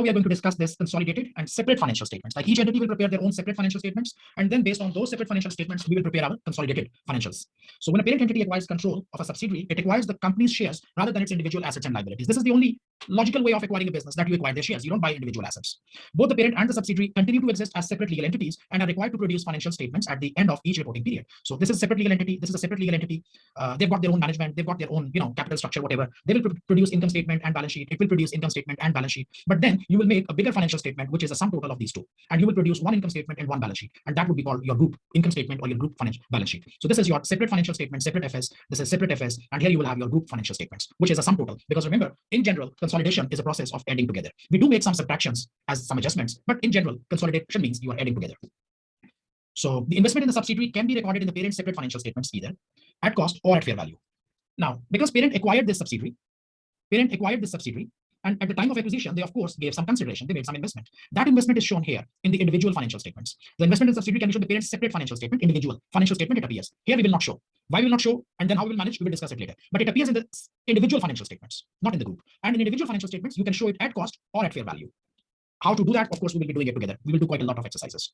we are going to discuss this consolidated and separate financial statements. Like each entity will prepare their own separate financial statements, and then based on those separate financial statements, we will prepare our consolidated financials. So when a parent entity acquires control of a subsidiary, it acquires the company's shares rather than its individual assets and liabilities. This is the only logical way of acquiring a business, that you acquire their shares. You don't buy individual assets. Both the parent and the subsidiary continue to exist as separate legal entities and are required to produce financial statements at the end of each reporting period. So this is a separate legal entity. This is a separate legal entity. They've got their own management. They've got their own, capital structure, whatever. They will produce income statement and balance sheet. It will produce income statement and balance sheet. But then you will make a bigger financial statement, which is a sum total of these two, and you will produce one income statement and one balance sheet, and that would be called your group income statement or your group financial balance sheet. So this is your separate financial statement, separate FS. This is separate FS, and here you will have your group financial statements, which is a sum total. Because remember, in general, consolidation is a process of adding together. We do make some subtractions as some adjustments, but in general, consolidation means you are adding together. So the investment in the subsidiary can be recorded in the parent's separate financial statements either at cost or at fair value. Now, because parent acquired this subsidiary, and at the time of acquisition, they of course gave some consideration. They made some investment. That investment is shown here in the individual financial statements. The investment in the subsidiary can be shown in the parent's separate financial statement, individual financial statement. It appears here. We will not show. Why we will not show, and then how we will manage, we will discuss it later. But it appears in the individual financial statements, not in the group. And in individual financial statements, you can show it at cost or at fair value. How to do that? Of course, we will be doing it together. We will do quite a lot of exercises.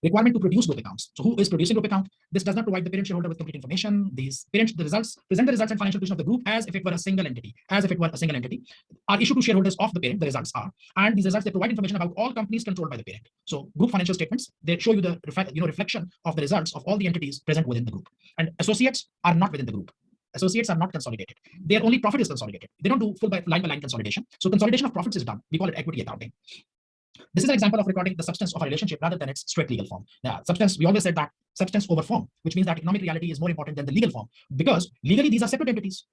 Requirement to produce group accounts. So who is producing group account? This does not provide the parent shareholder with complete information. These present the results and financial position of the group as if it were a single entity. Are issued to shareholders of the parent. The results are, and these results, they provide information about all companies controlled by the parent. So group financial statements, they show you the reflection of the results of all the entities present within the group. And associates are not within the group. Associates are not consolidated. Their only profit is consolidated. They don't do full line by line consolidation. So consolidation of profits is done. We call it equity accounting. This is an example of recording the substance of a relationship rather than its strict legal form. Substance, we always said that substance over form, which means that economic reality is more important than the legal form, because legally these are separate entities.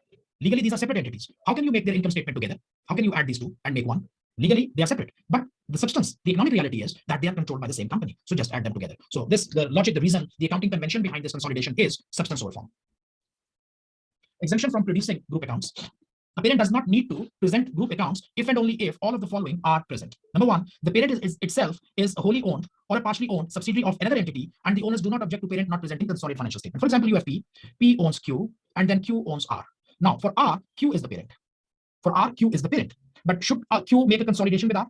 How can you make their income statement together? How can you add these two and make one? Legally, they are separate, but the substance, the economic reality is that they are controlled by the same company. So just add them together. So the logic, the reason, the accounting convention behind this consolidation is substance over form. Exemption from producing group accounts. A parent does not need to present group accounts if and only if all of the following are present. Number one, the parent itself is a wholly owned or a partially owned subsidiary of another entity, and the owners do not object to parent not presenting consolidated financial statement. For example, you have P owns Q, and then Q owns R. Now, for R, Q is the parent. For R, Q is the parent. But should Q make a consolidation with R?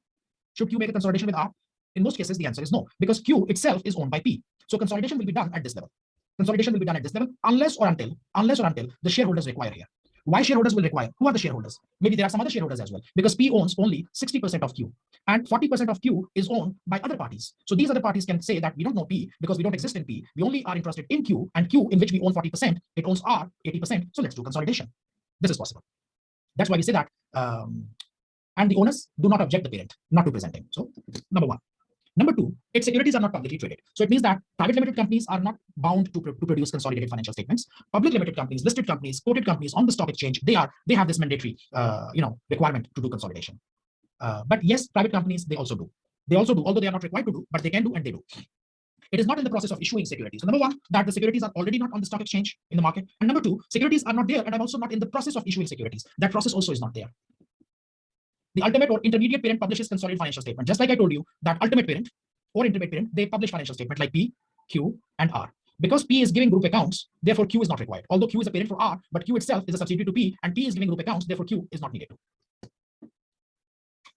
In most cases, the answer is no, because Q itself is owned by P. So consolidation will be done at this level. Unless or until the shareholders require here. Why shareholders will require? Who are the shareholders? Maybe there are some other shareholders as well, because P owns only 60% of Q, and 40% of Q is owned by other parties. So these other parties can say that we don't know P because we don't exist in P. We only are interested in Q, and Q, in which we own 40%, it owns R 80%. So let's do consolidation. This is possible. That's why we say that, and the owners do not object the parent not to presenting. So number one. Number two, its securities are not publicly traded. So it means that private limited companies are not bound to produce consolidated financial statements. Public limited companies, listed companies, quoted companies on the stock exchange, they have this mandatory, requirement to do consolidation. But yes, private companies, they also do, although they are not required to do, but they can do, and they do. It is not in the process of issuing securities. So number one, that the securities are already not on the stock exchange in the market. And number two, securities are not there, and I'm also not in the process of issuing securities. That process also is not there. The ultimate or intermediate parent publishes consolidated financial statement. Just like I told you that ultimate parent or intermediate parent, they publish financial statement like P, Q, and R. Because P is giving group accounts, therefore Q is not required. Although Q is a parent for R, but Q itself is a subsidiary to P, and P is giving group accounts, therefore Q is not needed to.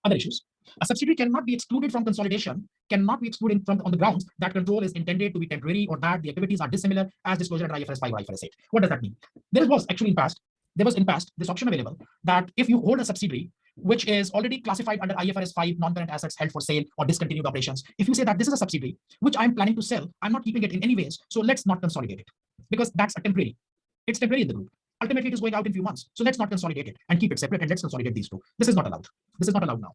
Other issues. A subsidiary cannot be excluded from consolidation, cannot be excluded from on the grounds that control is intended to be temporary or that the activities are dissimilar as disclosure under IFRS 5 or IFRS 8. What does that mean? There was in past this option available that if you hold a subsidiary which is already classified under IFRS 5 non-current assets held for sale or discontinued operations, if you say that this is a subsidiary which I'm planning to sell, I'm not keeping it in any ways, so let's not consolidate it, because that's a temporary. It's temporary in the group. Ultimately, it is going out in a few months, so let's not consolidate it and keep it separate, and let's consolidate these two. This is not allowed. This is not allowed now.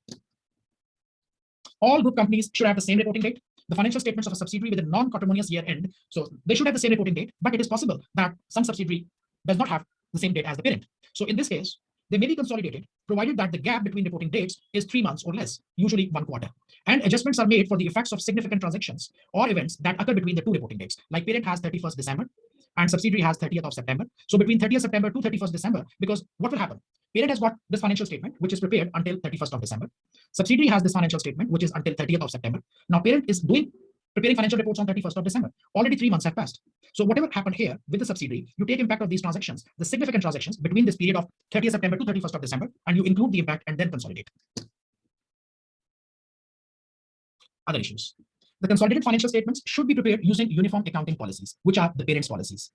All group companies should have the same reporting date. The financial statements of a subsidiary with a non-coterminous year end, so they should have the same reporting date, but it is possible that some subsidiary does not have the same date as the parent. So in this case, they may be consolidated, provided that the gap between reporting dates is 3 months or less, usually 1 quarter. And adjustments are made for the effects of significant transactions or events that occur between the two reporting dates. Like parent has 31st December and subsidiary has 30th of September. So between 30th September to 31st December, because what will happen? Parent has got this financial statement, which is prepared until 31st of December. Subsidiary has this financial statement, which is until 30th of September. Now parent is preparing financial reports on 31st of December. Already 3 months have passed. So whatever happened here with the subsidiary, you take impact of these transactions, the significant transactions between this period of 30th September to 31st of December, and you include the impact and then consolidate. other issues. The consolidated financial statements should be prepared using uniform accounting policies, which are the parents' policies.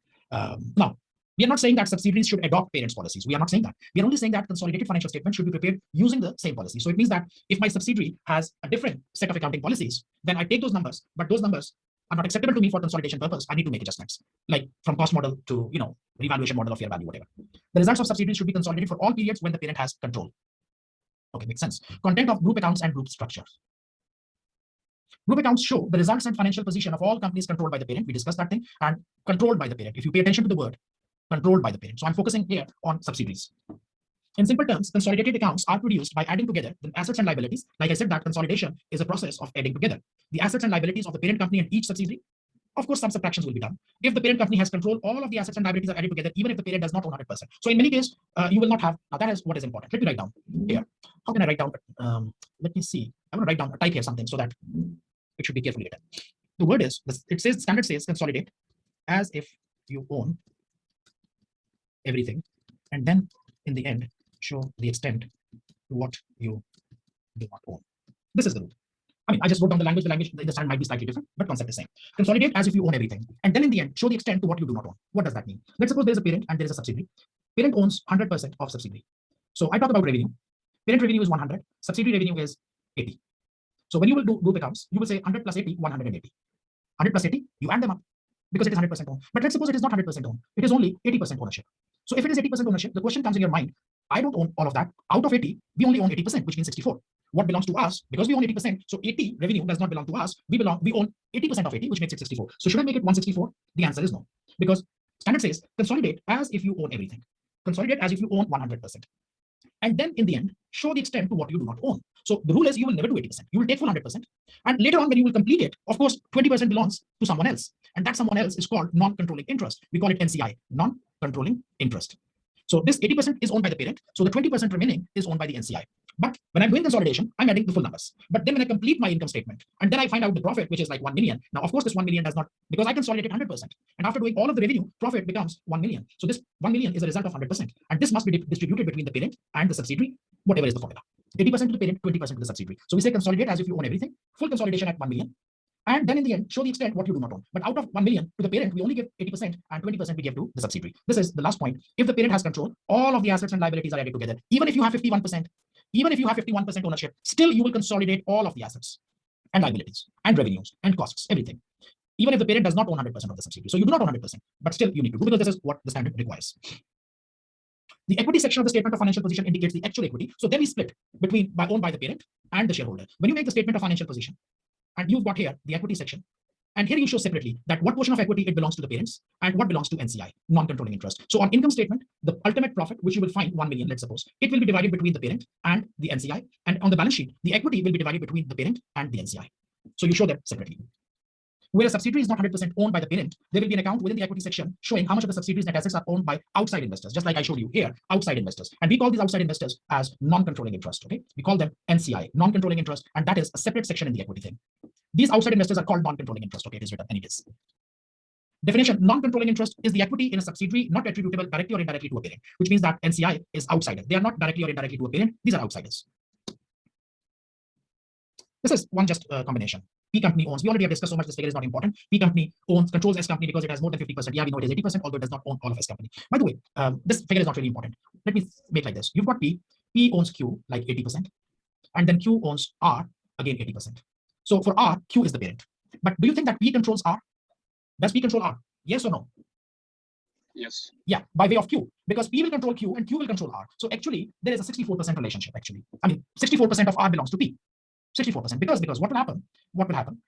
Now, we are not saying that subsidiaries should adopt parents' policies. We are not saying that. We are only saying that consolidated financial statements should be prepared using the same policy. So it means that if my subsidiary has a different set of accounting policies, then I take those numbers, but those numbers are not acceptable to me for consolidation purpose. I need to make adjustments, like from cost model to revaluation model of fair value, whatever. The results of subsidiaries should be consolidated for all periods when the parent has control. Okay, makes sense. Content of group accounts and group structure. Group accounts show the results and financial position of all companies controlled by the parent. We discussed that thing. And controlled by the parent. If you pay attention to the word, controlled by the parent. So I'm focusing here on subsidiaries. In simple terms, consolidated accounts are produced by adding together the assets and liabilities. Like I said, that consolidation is a process of adding together the assets and liabilities of the parent company and each subsidiary. Of course, some subtractions will be done. If the parent company has control, all of the assets and liabilities are added together, even if the parent does not own 100%. So in many cases, you will not have, now that is what is important. Let me write down here. How can I write down? Let me see. I'm going to write down, type here something so that it should be carefully written. The word is, it says, standard says consolidate as if you own everything, and then in the end, show the extent to what you do not own. This is the rule. I mean, I just wrote down the language, the understanding might be slightly different, but concept is same. Consolidate as if you own everything. And then in the end, show the extent to what you do not own. What does that mean? Let's suppose there's a parent and there is a subsidiary. Parent owns 100% of subsidiary. So I talked about revenue. Parent revenue is 100, subsidiary revenue is 80. So when you will do group accounts, you will say 100 plus 80, 180. 100 plus 80, you add them up because it is 100% owned. But let's suppose it is not 100% owned. It is only 80% ownership. So if it is 80% ownership, the question comes in your mind, I don't own all of that. Out of 80, we only own 80%, which means 64. What belongs to us? Because we own 80%, so 80 revenue does not belong to us. We own 80% of 80, which makes it 64. So should I make it 164? The answer is no. Because standard says consolidate as if you own everything. Consolidate as if you own 100%. And then in the end, show the extent to what you do not own. So the rule is you will never do 80%. You will take full 100%. And later on, when you will complete it, of course, 20% belongs to someone else. And that someone else is called non-controlling interest. We call it NCI, non-controlling interest. So this 80% is owned by the parent. So the 20% remaining is owned by the NCI. But when I'm doing consolidation, I'm adding the full numbers. But then when I complete my income statement, and then I find out the profit, which is like 1 million. Now, of course, this 1 million does not, because I consolidated 100%. And after doing all of the revenue, profit becomes 1 million. So this 1 million is a result of 100%. And this must be distributed between the parent and the subsidiary, whatever is the formula. 80% to the parent, 20% to the subsidiary. So we say consolidate as if you own everything, full consolidation at 1 million. And then in the end, show the extent what you do not own. But out of 1 million to the parent, we only give 80% and 20% we give to the subsidiary. This is the last point. If the parent has control, all of the assets and liabilities are added together. Even if you have 51%, ownership, still you will consolidate all of the assets and liabilities and revenues and costs, everything. Even if the parent does not own 100% of the subsidiary. So you do not own 100%, but still you need to do because this is what the standard requires. The equity section of the statement of financial position indicates the actual equity. So then we split between owned by the parent and the shareholder. When you make the statement of financial position, and you've got here the equity section, and here you show separately that what portion of equity it belongs to the parents and what belongs to NCI, non-controlling interest. So on income statement, the ultimate profit, which you will find 1 million, let's suppose, it will be divided between the parent and the NCI. And on the balance sheet, the equity will be divided between the parent and the NCI. So you show them separately. Where a subsidiary is not 100% owned by the parent, there will be an account within the equity section showing how much of the subsidiary's net assets are owned by outside investors, just like I showed you here, outside investors. And we call these outside investors as non-controlling interest, okay? We call them NCI, non-controlling interest, and that is a separate section in the equity thing. These outside investors are called non-controlling interest, okay? It is written, and it is. Definition, non-controlling interest is the equity in a subsidiary not attributable directly or indirectly to a parent, which means that NCI is outsider. They are not directly or indirectly to a parent. These are outsiders. This is one just combination. P company owns, we already have discussed so much, this figure is not important. P company controls S company because it has more than 50%. Yeah, we know it is 80%, although it does not own all of S company. By the way, this figure is not really important. Let me make like this. You've got P owns Q, like 80%. And then Q owns R, again 80%. So for R, Q is the parent. But do you think that P controls R? Does P control R? Yes or no? Yes. Yeah, by way of Q, because P will control Q and Q will control R. So actually, there is a 64% relationship, actually. I mean, 64% of R belongs to P. 64%, because what will happen?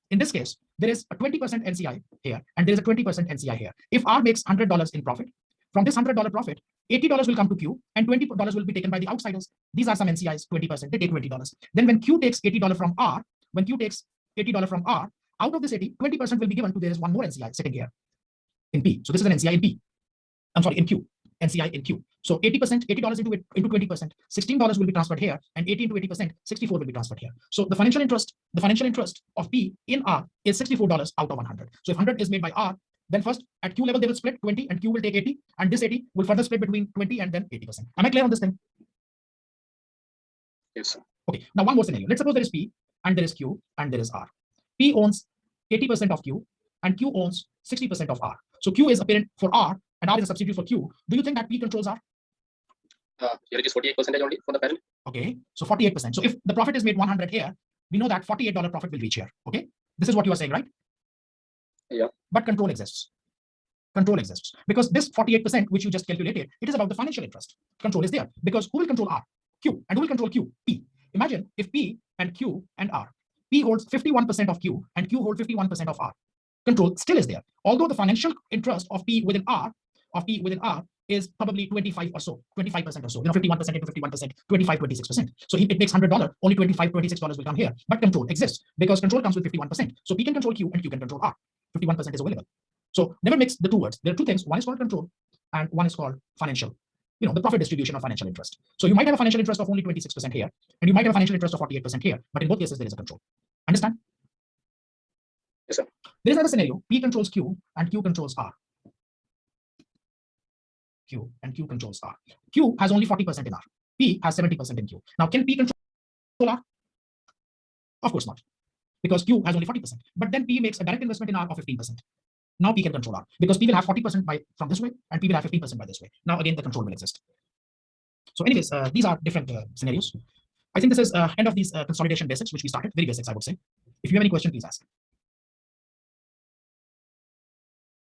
In this case, there is a 20% NCI here, and there is a 20% NCI here. If R makes $100 in profit, from this $100 profit, $80 will come to Q, and $20 will be taken by the outsiders. These are some NCIs, 20%, they take $20. Then when Q takes $80 from R, out of this 80, 20% will be given to, there is one more NCI sitting here in P. So this is an NCI in P. I'm sorry, in Q. NCI in Q. So 80%, $80 into 20%, $16 will be transferred here, and 80 into 80%, 64 will be transferred here. So the financial interest of P in R is $64 out of 100. So if 100 is made by R, then first at Q level they will split 20 and Q will take 80, and this 80 will further split between 20 and then 80%. Am I clear on this thing? Yes, sir. Okay, now one more scenario. Let's suppose there is P and there is Q, and there is R. P owns 80% of Q, and Q owns 60% of R. So Q is a parent for R, and R is a substitute for Q. Do you think that P controls R? Here it is 48% only for the parent. Okay, so 48%. So if the profit is made 100 here, we know that $48 profit will reach here. Okay, this is what you are saying, right? Yeah. But control exists. Control exists because this 48%, which you just calculated, it is about the financial interest. Control is there because who will control R? Q. And who will control Q? P. Imagine if P and Q and R. P holds 51% of Q and Q holds 51% of R. Control still is there. Although the financial interest of P within R, is probably 25 or so, 25% or so, 51% into 51%, 25, 26%. So if it makes $100, only 25, $26 will come here. But control exists because control comes with 51%. So P can control Q and Q can control R. 51% is available. So never mix the two words. There are two things. One is called control and one is called financial. The profit distribution of financial interest. So you might have a financial interest of only 26% here, and you might have a financial interest of 48% here, but in both cases, there is a control. Understand? Yes, sir. There is another scenario. P controls Q and Q controls R. Q and Q controls R. Q has only 40% in R. P has 70% in Q. Now, can P control R? Of course not, because Q has only 40%. But then P makes a direct investment in R of 15%. Now P can control R because P will have 40% from this way and P will have 15% by this way. Now again, the control will exist. So anyways, these are different scenarios. I think this is end of these consolidation basics, which we started. Very basics, I would say. If you have any question, please ask.